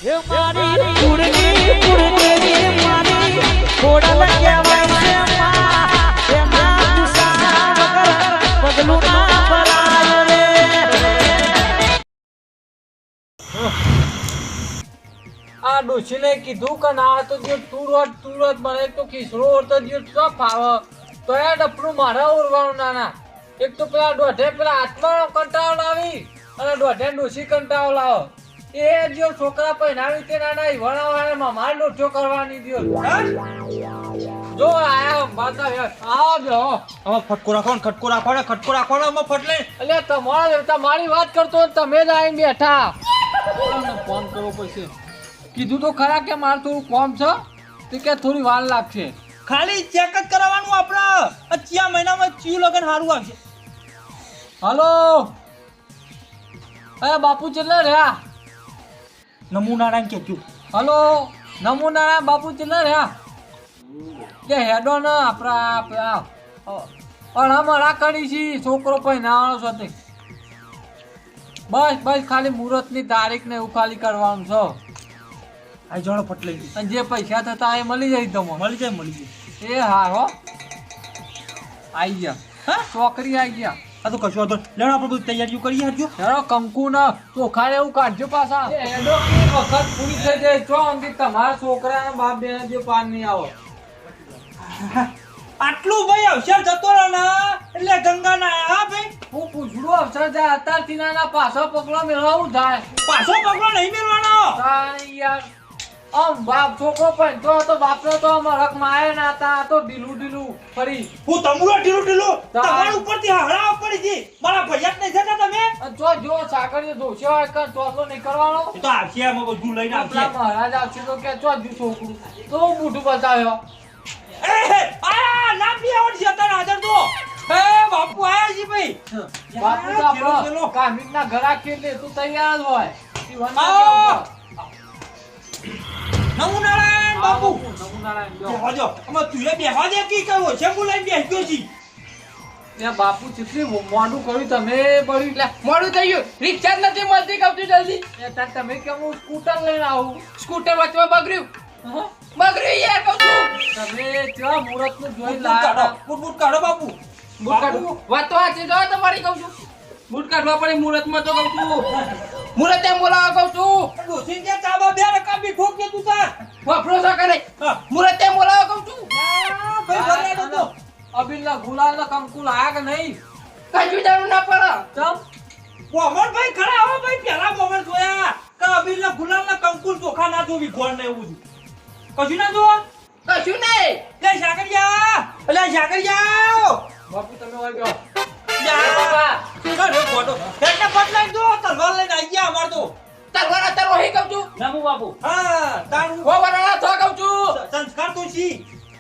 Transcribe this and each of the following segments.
એ મારી કુળની મારી ખોડલ કહેવાય છે માં એના ગુસ્સા વગર પગલું ના ભરાય રે આ ડોશીને કીધું કે ના તો જે તુરત મને તો ખીસડો ઓરતો જે તો ફાવે તો એ ડપલું મારા ઓરવાનું નાના એક તો પેલા દોઢે પેલા હાથમાં કંટાળો લાવી અને દોઢે ડોશી કંટાળો લાવો એ જો છોકરા પહેરાવી તે નાના વણાવાળા માર લોઠો કરવાની દ્યો જો આયા બાતા આવો જો આમાં ફટકો રાખો ને ખટકો રાખો ને આમાં ફટલે એટલે તમારી વાત કરતો ને તમે જ આવીને બેઠા ફોન કરવો પડશે કીધું તો ખરા કે મારે થોડું કોમ છે તે કે થોડી વાર લાગશે ખાલી ચેક જ કરાવવાનું આપણે આ ચિયા મહિનામાં ચિયું લગન સારું આવશે હલો એ બાપુ ચેલે રહ્યા નમૂના કેજો હલો નમૂના બાપુ ચેલે રહ્યા કે હેડો ને આપણા પણ અમારા કરી છે છોકરો પહેરાવાનો છે તે બસ ખાલી મુહૂર્તની તારીખ ને એવું ખાલી કરવાનું છે આ જોડો ફટલે અને જે પૈસા થતા એ મળી જાય તમને મળી જાય એ હા હો આઈ ગયા હા ચોકરી આઈ ગયા આ તો કશું હતો લેણ આપણે બધું તૈયારીઓ કરી હારજો હેડો કંકુ ના ચોખા એવું કાઢજો પાછા હેડો વખત પૂરી થઈ જાય ચો અંકિત તમારા છોકરાના બાપ બેને જે પાન નહીં આવો આટલું ભાઈ અવસર જતો રહે ને એટલે ગંગા ના હા ભાઈ હું પૂછડું અવસર જાય અત્યારથી નાના પાછો પગલો મેળવું થાય પાછો પગલો નહીં મેળવાનો તાણી યાર આમ બાપ છોકરો પણ તો બાપનો તો મરક માય ના હતા તો ઢીલું ફરી હું તમરો ઢીલું તમારા ઉપરથી હળા પડી જી મારા ભૈયા ને જતા તમે જો જો સાકરીઓ દોસ્યો હોય કે તો નહીં કરવાનો તો આવશે આમાં બધું લઈને આવશે આપણા મહારાજ આવશે તો કે જો જ છોકરું તો મોઢું બતાવ્યો એ આ નામ બી આવડ છે તારા હાજર તો એ બાપુ આયા છે ભાઈ બાપુ તો આપણો કામિકના ઘર આખી એટલે તું તૈયાર જ હોય નમુનારાયણ બાપુ નમુનારાયણ જો બેહજો અમે તુએ બેહવા દે કી કહો છે બોલાઈ બેહજો જી એ બાપુ ચિત્રી મોડું કર્યું તમે પડ્યું એટલે મોડું થઈ ગયું રિક્ષા જ નથી મળતી કવતું જલ્દી એ તાર તમે કેમ હું સ્કૂટર લઈને આવું સ્કૂટર વચમાં બગડ્યું યાર કવતું તમે ત્યાં મુહૂર્ત નું જોઈ બૂટ કાઢો લાયા બૂટ કાઢો બાપુ બૂટ કાઢું વાત તો સાચી જો તમારી કહું છું બૂટ કાઢવા પડે મુહૂર્તમાં તો કહું છું મુહૂર્ત એમ બોલાવા કહું છું ડોસી કે ચાબા બે રકા બી ઠોક દે તું તાર વાપરો સા કરે મુહૂર્ત એમ બોલાવા કહું છું ભાઈ બરાબર તો અબિલના ગુલાલના કંકુ લાયા કે નહીં કજુ જાણું ના પડે ચમ મોમન ભાઈ ખરા આવો ભાઈ પેલા મોમન જોયા કે અબીલના ગુલાલના કંકુલ ચોખા ના જોવી ગોળ ને એવું કશું ના જો કશું નહીં લે સાગરિયા અલે સાગરિયા બાપુ તમે હોય ગયો યા બાપા અરે ફોટો એટલે બદલાઈ દો તલવાર લઈને આઈ ગયા અમાર તો તરવાના તરવો હી કહું છું નમુ બાપુ હા તારું વવરાના થો કહું છું સંસ્કાર તો છી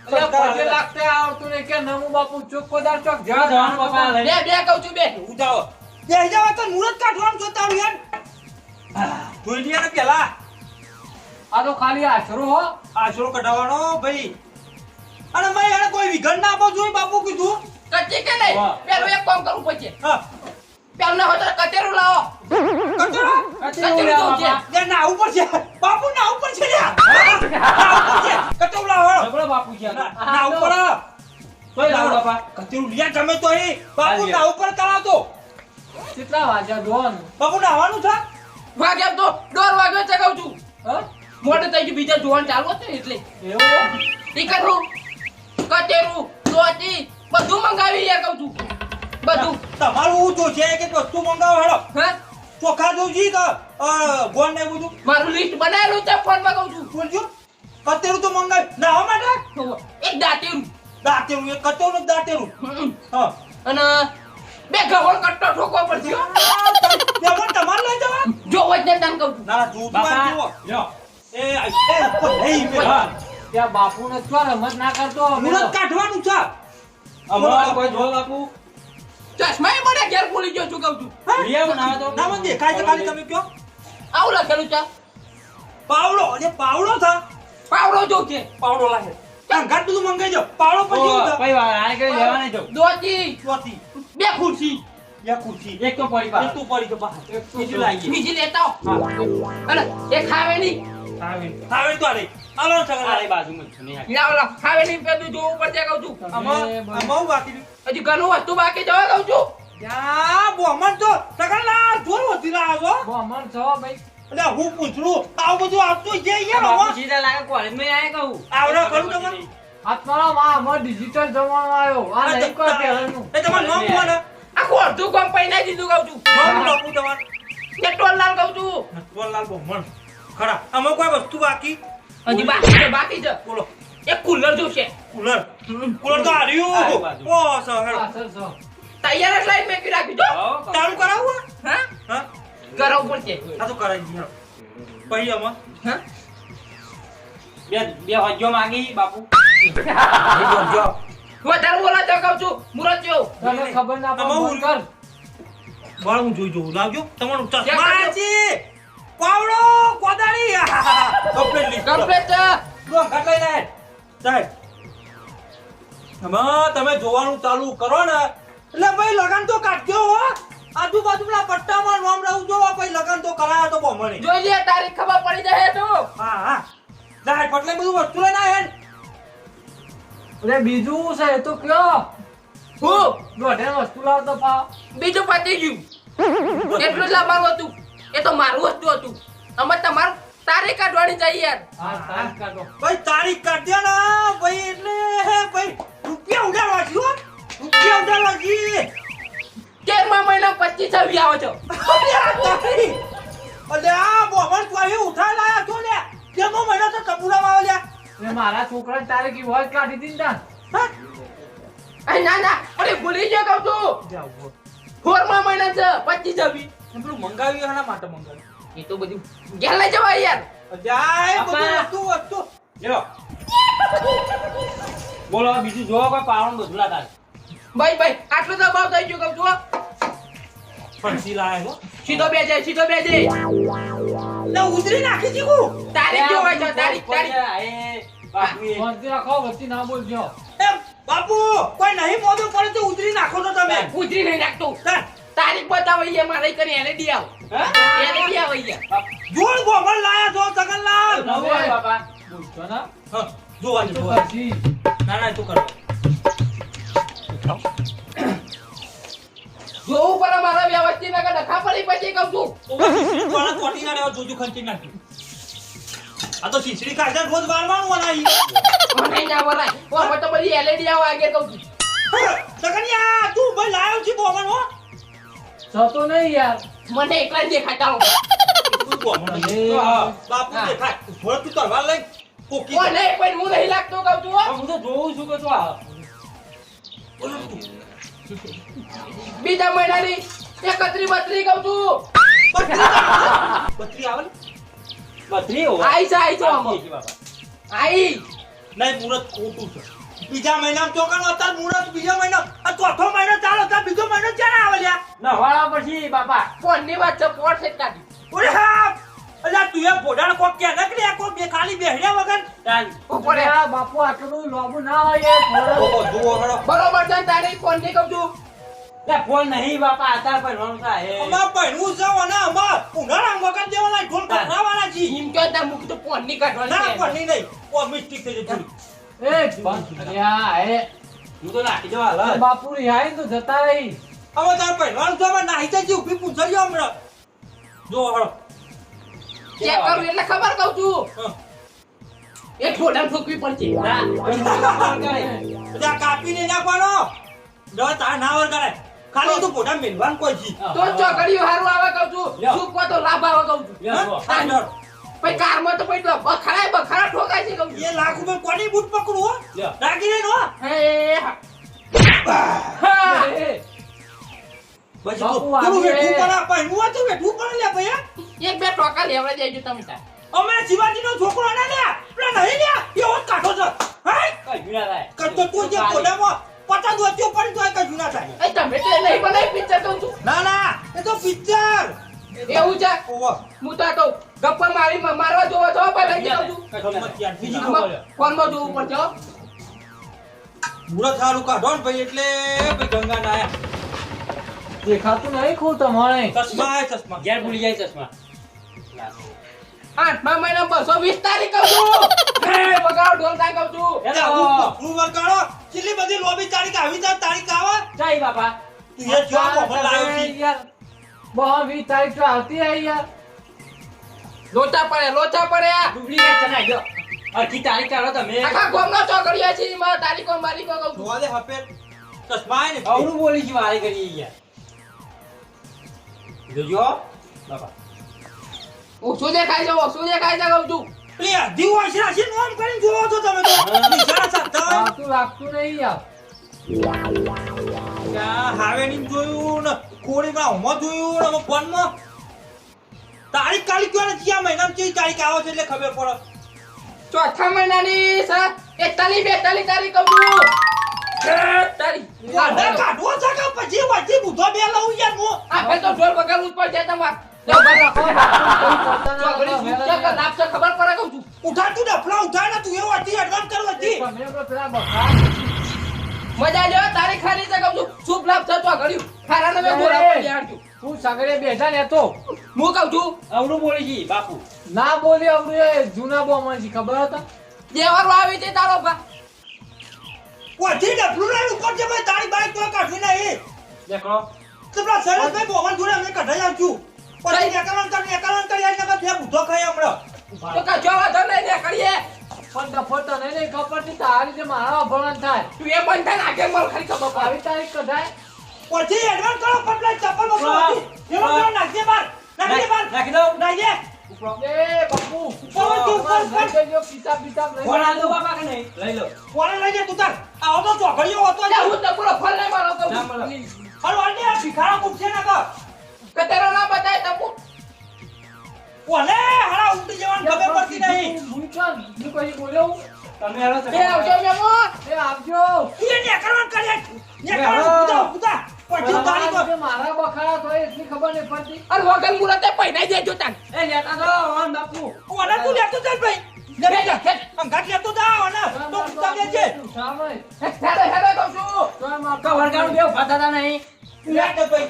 એટલે પગે લાગતે આવતું ને કે નમુ બાપુ ચોખ્ખોદાર ચોક જ્યાં જવાનું બાપા બે બે કહું છું બે ઉજાઓ બે જાવ તો મુરત કાઢવાનું જો તારું યાર જોઈ લ્યા ને પેલા આ તો ખાલી આશરો હો આશરો કઢાવવાનો ભાઈ અને મેં એને કોઈ વિઘન ના આપો જોઈ બાપુ કીધું કચ્ચી કે નહીં વાહ. પેલું એક કામ કરવું પડશે હા પેલું ના હોય તો કચેરું લાવો કચરો કચેરું જોઉં છે લે ના ઉપર છે બાપુ ના ઉપર છે લ્યા ના ઉપર છે કચરો લાવો ઝઘડો બાપુ ગયા ના ઉપર તોય લાવો બાપા કચરું લ્યા તમે તો એ બાપુ ના ઉપર કરાવતો કેટલા વાગ્યા જોન બાપુ નાવાનું છે વાગ્યા તો દોઢ વાગ્યો છે કહું છું હા મોટે થઈ ગયું બીજા જોવાનું ચાલુ હતું ને એટલે એવું ટીકટનું કચેરું ચોટી બધું મંગાવી યાર કહું છું બધું તમારું હું જો છે કે વસ્તુ મંગાવો હેડો હા ચોખા જોજી કે ગોળ ને બધું મારું લિસ્ટ બનાવેલું છે ફોનમાં કહું છું બોલજો કતેરું તો મંગાવ નાવા માટે એક દાંતેરું દાંતેરું એક કતેરું દાંતેરું હા અને બે ગવણ કટ્ટો ઠોકવો પડશે હો. દેવન તમાર લઈ જવા જો વજન દાન કહું છું ના જો બાપા. લ્યો એ ઉપર નહીં મેલા ત્યાં બાપુ ને છો રમત ના કરતો અમે મુરત કાઢવાનું છે અમાર કોઈ જો બાપુ ચશ્મા એ મને ઘેર ભૂલી ગયો છું કહું છું લેવ ના તો ના મને દેખાય છે ખાલી તમે કયો આવું લખેલું છે પાવડો અને પાવડો થા પાવડો જો કે પાવડો લાગે ઘાટ બધું મંગાઈ જો પાવડો પછી કોઈ વાર આને કરી લેવા નહીં જો દોતી ચોથી બે ખુરશી યા ખુરશી એક તો પડી એક બહાર. તું પડી તો બહાર બીજું લાવીએ બીજી લેતા આવો. અરે એ ખાવે નહીં. આવે તો આલે આલો સગન આરે બાજુમાં છે, નહીં આ. લાવ, ખાવે નહીં પેલું જોવું પડશે કહું છું. આમાં બાકી રહ્યું? હજી ઘણું વસ્તુ બાકી જવા કહું છું. યા બોમન તો સગન લા જોર વધી રહ્યા છો બ્રાહ્મણ છો ભાઈ એટલે હું પૂછરું આવું બધું આવતું છે યાર બાપુ હવે સીધા લાગે કોલેજમાં આયા કહું. આવડે કરું તમને આત્માનો માં અમાર ડિજિટલ જમાનો આવ્યો આ નહીં કોઈ પહેલાનું એ તમારું નામ કોણ આખું અડધું કામ પૈના દીધું કહું છું. નામ બાપુ તમારું કે ટોલલાલ કહું છું. નટવરલાલ બોમન ખરા આમાં કોઈ વસ્તુ બાકી હજી બાકી છે, બાકી છે. બોલો એક કુલર જોશે. કુલર કુલર તો હાર્યું ઓ સહેડ પાછળ છો તૈયાર જ લાઈન મેકી રાખી જો. ચાલુ કરાવું હા હા કરાવવું પડશે. આ તો કરાવી દઈએ પછી આમાં હા બે હજ્જો માંગી બાપુ વધારે બોલા તો કહું છું. મુરત જો તને ખબર ના પડે આમાં બંધ કર વાળ હું જોઈ જોઉં લાવજો તમારું ચેક ચશ્મા કરજો. છે પાવડો કોદાળી કમ્પ્લીટ લીક કમ્પ્લીટ છે. લો ઘટ લઈને સાહેબ તમે જોવાનું ચાલુ કરો ને એટલે ભાઈ લગન તો કાઢજો હો આજુબાજુના પટ્ટામાં નામ રહું જો ભાઈ લગન તો કરાયા તો બોમણી જોઈ લે તારીખ ખબર પડી જાય તો. હા હા સાહેબ એટલે બધું વસ્તુ લઈને આયા ને એટલે બીજું છે એ તો કયો હું દોઢે વસ્તુ લાવતો પાવ બીજું પતી ગયું. એટલું જ લાવવાનું હતું. એ તો મારું વસ્તુ હતું. અમે તમારું તારીખ કાઢવાની જઈએ યાર. હા સાસ કાઢો ભાઈ તારીખ કાઢ દે ને ભાઈ એટલે ભાઈ રૂપિયા ઉડાડવા છે હો રૂપિયા ઉડાડવા છે 13મા મહિના 25 આવે છે. અલે આ બોમણ તો અહીં ઉઠાઈ લાયા છો ને કેમો મહિના તો તબુડામાં આવ્યા એટલે મારા છોકરાને તારે કી વોચ કાઢી દીધી ને હા અરે ના ના અરે ભૂલી ગયો કહું છું. 4મા મહિના છે 25 પેલું મંગાવ્યું એના માટે મંગાવ્યું એ તો બધું ઘેર લઈ જવાય યાર. જાય બધું આપા. વસ્તુ લ્યો બોલો હવે બીજું જોવો કોઈ પાવણ બધું લાતા ભાઈ ભાઈ આટલો તો ભાવ થઈ ગયો કહું છું હો. ફરસી લાયા છો સીધો બેજે સીધો બેજે. ને ઉતરી નાખી દીકું તારીખ જો હોય છે તારીખ તારીખ. બાપુ શાંતિ રાખો વચ્ચે ના બોલજો એ બાપુ કોઈ નહીં મોઢું પડે તો ઉતરી નાખો તો તમે ઉતરી નહીં નાખતો. હા, તારીખ બતાવો મારે કરી એને દી આવ. એને દી આવ અહીંયા. જોડ બોમણ લાયા છો સગનલાલ નવું હોય બાપા બોલજો ના હા જોવાની તો જોવાની પછી ના ના તું કરો જોવું પડે મારા વ્યવસ્થિત નકર ડખા પડી પછી કહું છું. વાળા તોટી ના રહેવા જોજો ખંચી નાખ્યું આ તો ખીચડી ખાધા રોજ વાળવાનું બનાવી મને ના વરાય. ઓ હવે તો બધી LED આવ આગળ કહું છું. સગનિયા તું ભાઈ લાયો છે બોમણ હો જતો નહીં યાર મને એકલા જ દેખાતા હો. તું બોમણ અરે. બાપુ દેખાય થોડું તું તરવાર લઈ કોકી ઓ નહીં પણ હું નહીં લાગતો કહું છું હો. હું તો જોઉં છું કે તો આ બીજા મહિનાની 31 કહું છું. બત્રી આવે ને બત્રી હોય આઈ છે આમાં. બાપા આઈ નહીં મુહૂર્ત ખોટું છે બીજા મહિનામાં ચોકાનો અત્યારે મુહૂર્ત બીજો મહિનો આ ચોથો મહિનો ચાલો અત્યારે બીજો મહિનો ક્યારે આવે લ્યા નવાળા પછી બાપા ફોનની વાત છે ફોન છે કાઢી. ઓરે હા અલ્યા તું એ પોડાણ કોક કે નકલી કોક બે ખાલી બેહડ્યા વગર ચાલ ઉપડે. અરે આ બાપુ આટલું બધું લોબુ ના હોય એ થોડો ઓહો જુઓ હળો બરોબર છે તારી ફોન ની કહું છું. લે ફોન નહીં બાપા આધાર પર ભણવાનું થાય અમાર પહેરવું છે અને અમાર ઉનાળા વગર દેવાના ઢોલ કરાવવાના છી એમ કહો તાર મુખ તો ફોન ની કાઢવાની ના છે. પણ નહીં ઓ મિસ્ટેક થઈ જઈ થોડી એ બંધ યા એ હું તો નાખી દઉં હાલ બાપુ રિહાઈ તો જતા રહી હવે તાર પહેરવાનું છે અમે નાહી જઈ ઊભી પૂછાઈ જાવ હમણાં જો હળો ચેક કરું એટલે ખબર કહું છું. હા. એક ફોટા ઠોકવી પડશે. બધા કાપીને નાખવાનો દવા તાર ના વરગાડે ખાલી તું પોતા મેલવાનું કોઈ છી તો ચોકડીઓ હારું આવે કહું છું. લ્યો. શું કહો તો લાભ આવે કહું છું. હા ડર પછી કારમાં તો પછી બખરા ઠોકાય છે કહું છું. એ લાખ રૂપિયા કોની બૂટ પકડું હો લ્યો. રાખી દે નો હે હા. એ, પછી બાપુ તું આવી વેઠું રે. પર આ પહેરવું હોય તો વેઠું પર લે ભૈયા એક બે ટોકા લેવડા જઈજો તમે તાર. અમે શિવાજીનો છોકરો ના લે પેલા નહીં લે એવો જ કાઢો છે હાય કઈ જુના થાય કતો તું જે પોડામાં પચાસ વચ્ચે પડી તો કઈ જુના થાય એ તમે તો એ નહીં બનાવી પિક્ચર કહું છું. ના ના એ તો પિક્ચર એવું છે. ઓવો હું તો આ તો ગપ્પા મારવા જોવો છો પહેલા કહું છું. બીજી આમાં ફોનમાં જોવું પડશે હો. મુરત સારું કાઢો ને ભાઈ એટલે ભાઈ ગંગા ના આયા દેખાતું નહીં ખું તમારે ચશ્મા હે ચશ્મા ઘેર ભૂલી જાય ચશ્મા 8મા મહિના 220 તારીખ કહું છું એ બગાડો ઢોલ થાય કહું છું એટલે આવું ફૂલ વરગાડો કેટલી બધી લોબી તારીખ આવી જાય તારીખ આવે જાય બાપા તું એ જો મોબાઈલ લાવ્યો છે યાર બહુ 20 તારીખ તો આવતી હે યાર લોચા પડ્યા ડુપ્લિકેટ ચલાઈ ગયો અડધી તારીખ કાઢો તમે આખા ગોમનો ચોકડીયા છે એમાં તારીખો મારી કહું છું જોવા દે હપેલ ચશ્મા હે ને અવરું બોલી છે વારે કરી યાર જોજો બાપા ઓછું દેખાય છે કહું છું પેલી અધી વાંચ રાશિ નોમ કરીને જોવો છો તમે તો નિશાળા સાચા લાગતું નહીં યાર હાવેની જોયું ને કોળીમાં હોમાં જોયું ને ફોનમાં તારીખ કાલી કયો ને કયા મહિનામાં કઈ તારીખ આવે છે એટલે ખબર પડે ચોથા મહિનાની 41 42 તારીખ કહું છું વાડા કાઢવો છે કે પછી વાંચી બુધો બે લઉં યાર હું આ ભાઈ તો ઢોલ વગાડવું જ પડશે તમારે ચોકડી શું છે કે નાપ છે ખબર પડે કહું છું ઉઠા તું ડફલા ઉઠા ને તું એ વાંચી એડવાન્સ કર વાંચી પેલા બખા મજા લ્યો તારીખ ખાલી છે કહું છું શુભ લાભ થતો ઘડ્યું ખારાને મેં બોલા પડી હાડ્યું હું સગડે બેઠા ને તો હું કહું છું અવરું બોલી છે બાપુ ના બોલી અવરું એ જૂના બોમાં છે ખબર હતા દેવારો આવી છે તારો ભા વાંચી ડફલું લઈને ઉપર જે ભાઈ તારી બાઈક તો કાઢવી નહીં દેખો તો પેલા શરદભાઈ ભગવાન જોડે અમે કઢાઈ આવશું પછી એકાવન કરી આઈને કે બે બુધો ખાઈ હમણાં તો કચો વાંધો નહીં ને કરીએ પણ ડફોડતા નહીં ખબર થી તારી જે મારા અભણ થાય તું એ બંધ થાય ને આગે મળ ખાલી ખબર પડે આવી તારીખ કઢાય પછી એડવાન્સ કરો પટલા ચપ્પલ બપલો એવો કરો નાખજે બાર રાખી દો નાખજે એ બાપુ ઉપર. કિતાબ લઈ ફોન આલ દો બાપા કે નહીં લઈ લો કોને લઈ લે તું તાર આવો તો ચોકડીઓ હતો એટલે હું તો પૂરો ફળ નહીં મારો કહું ના છું મળે. હલો આને આ ભિખારા મૂકશે ના કર કતેરો ના બતાય તપુ કોને હારા ઉઠી જવાનું ખબર પડતી નહીં હું કઈ બોલ્યો તમે હેલો એ આવજો મેમો એ આવજો તું એને કરવાનું કરે ને કરવાનું પૂતા પછી તારી તો મારા બખાડા તો એટલી ખબર નહીં પડતી અરે વગર મુરતે પહેરાઈ દેજો તાન એ લેતા દો ઓન બાપુ કોને તું લેતો ચાલ ભાઈ લે બેટા અંગાત લેતો જા ને તો પૂતા લે છે સામે હેડે હેડે કહું છું તો વરગાડું દેવ ફાતા નહીં લે કે ભાઈ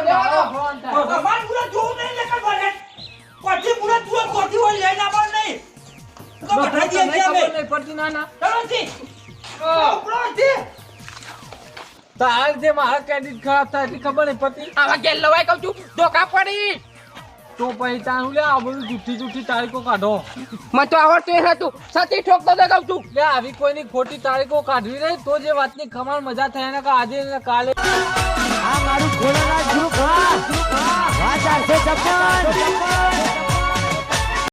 દેવાનો ભગવાન પૂરા જોવું નહીં લે કર બોલે પછી પૂરા તું કોઠી હોય લઈને આવવાનું નહીં તો કઢાઈ દે છે અમે નહીં પડતી ના ના ચલો જી ઉપરો જી તાર જે મારા ક્રેડિટ ખરાબ થાય એટલી ખબર નહીં પડતી આવા ગેલ લવાય કહું છું ધોકા પડી તો પછી તારું લે આ બધું જુઠ્ઠી તારીખો કાઢો મને તો આવડતું હતું સતી ઠોકતો તો કહું છું લે આવી કોઈની ખોટી તારીખો કાઢવી નહીં તો જે વાતની ખમાર મજા થાય ને કે આજે ને કાલે આ મારું ઘોડાના ગ્રુપ હા 456